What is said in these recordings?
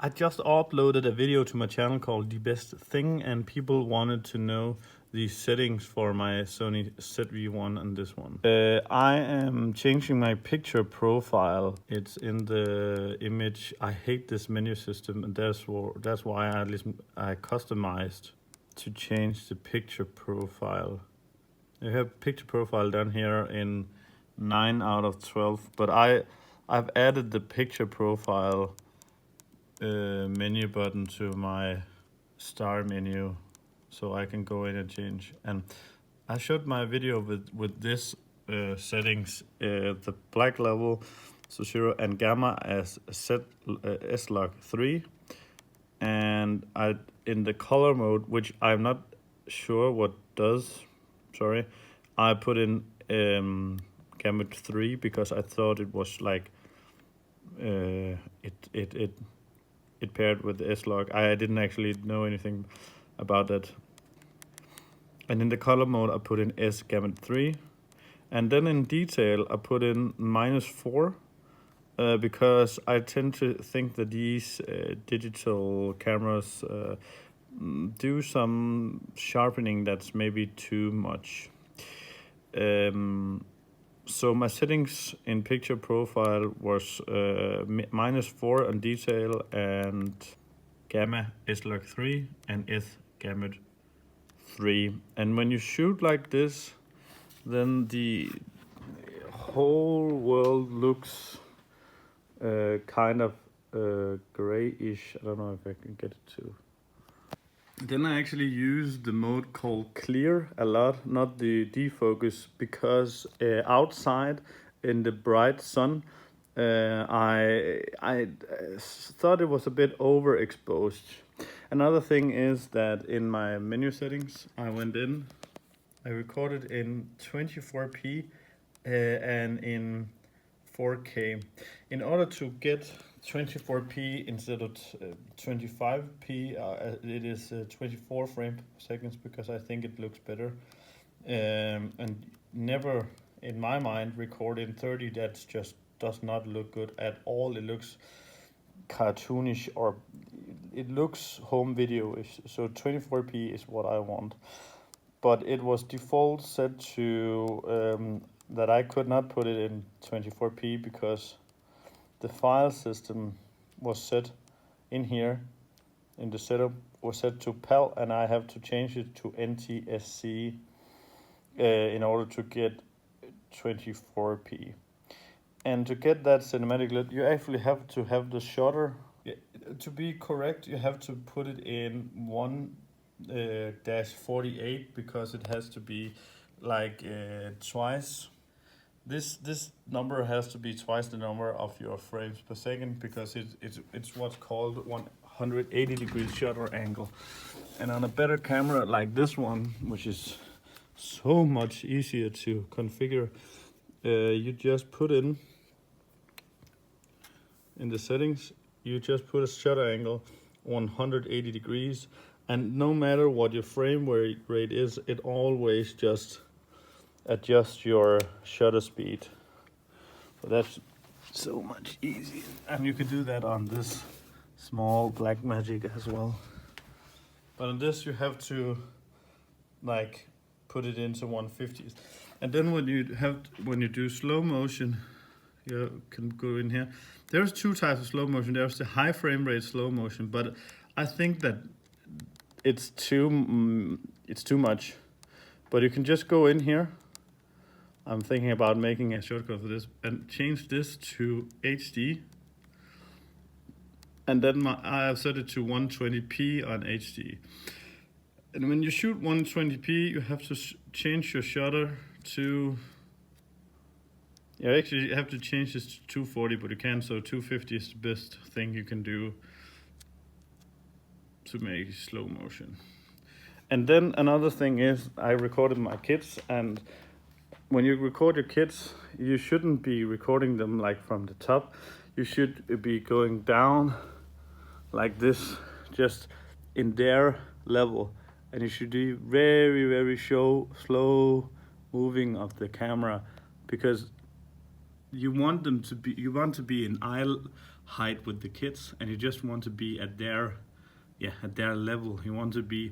I just uploaded a video to my channel called The Best Thing, and people wanted to know the settings for my Sony ZV-1 and this one. I am changing my picture profile. It's in the image. I hate this menu system, and that's why I customized to change the picture profile. You have picture profile down here in 9 out of 12, but I've added the picture profile menu button to my star menu, so I can go in and change. And I showed my video with this settings, the black level, so 0, and gamma as set SLOG3, and in the color mode, which I'm not sure what does. Sorry, I put in gamut 3 because I thought it was like it paired with the S-Log. I didn't actually know anything about that. And in the color mode, I put in S gamut 3. And then in detail, I put in -4 because I tend to think that these digital cameras do some sharpening that's maybe too much. So my settings in picture profile was -4 on detail and gamma SLOG3 and S gamut 3. And when you shoot like this, then the whole world looks kind of grayish. I don't know if I can get it to. Then I actually use the mode called clear a lot, not the defocus, because outside in the bright sun, I thought it was a bit overexposed. Another thing is that in my menu settings, I recorded in 24p and in 4K. In order to get 24p instead of 25p, it is 24 frames per second because I think it looks better. And never, in my mind, record in 30. That just does not look good at all. It looks cartoonish, or it looks home video-ish. So 24p is what I want. But it was default set to that I could not put it in 24p because the file system was set in here, in the setup, was set to PAL, and I have to change it to NTSC in order to get 24p. And to get that cinematic look, you actually have to have the shutter. To be correct, you have to put it in 1-48 because it has to be like twice. This number has to be twice the number of your frames per second because it's what's called 180 degree shutter angle. And on a better camera like this one, which is so much easier to configure, you just put in the settings, you just put a shutter angle 180 degrees, and no matter what your frame rate is, it always just adjust your shutter speed. So that's so much easier, and you can do that on this small Blackmagic as well. But on this you have to like put it into 150s, and then when you do slow motion, you can go in here. There's two types of slow motion. There's the high frame rate slow motion, but I think that it's too much. But you can just go in here. I'm thinking about making a shortcut for this and change this to HD. And then I have set it to 120p on HD. And when you shoot 120p, you have to change your shutter to... You actually have to change this to 240, but you can, so 250 is the best thing you can do to make slow motion. And then another thing is, I recorded my kids, and when you record your kids, you shouldn't be recording them like from the top. You should be going down like this, just in their level. And you should do very, very slow moving of the camera, because you want to be in eye height with the kids, and you just want to be at their level. You want to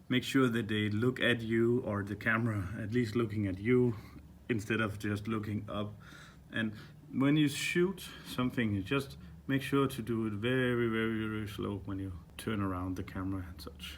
make sure that they look at you, or the camera at least looking at you instead of just looking up. And when you shoot something, you just make sure to do it very, very, very slow when you turn around the camera and such.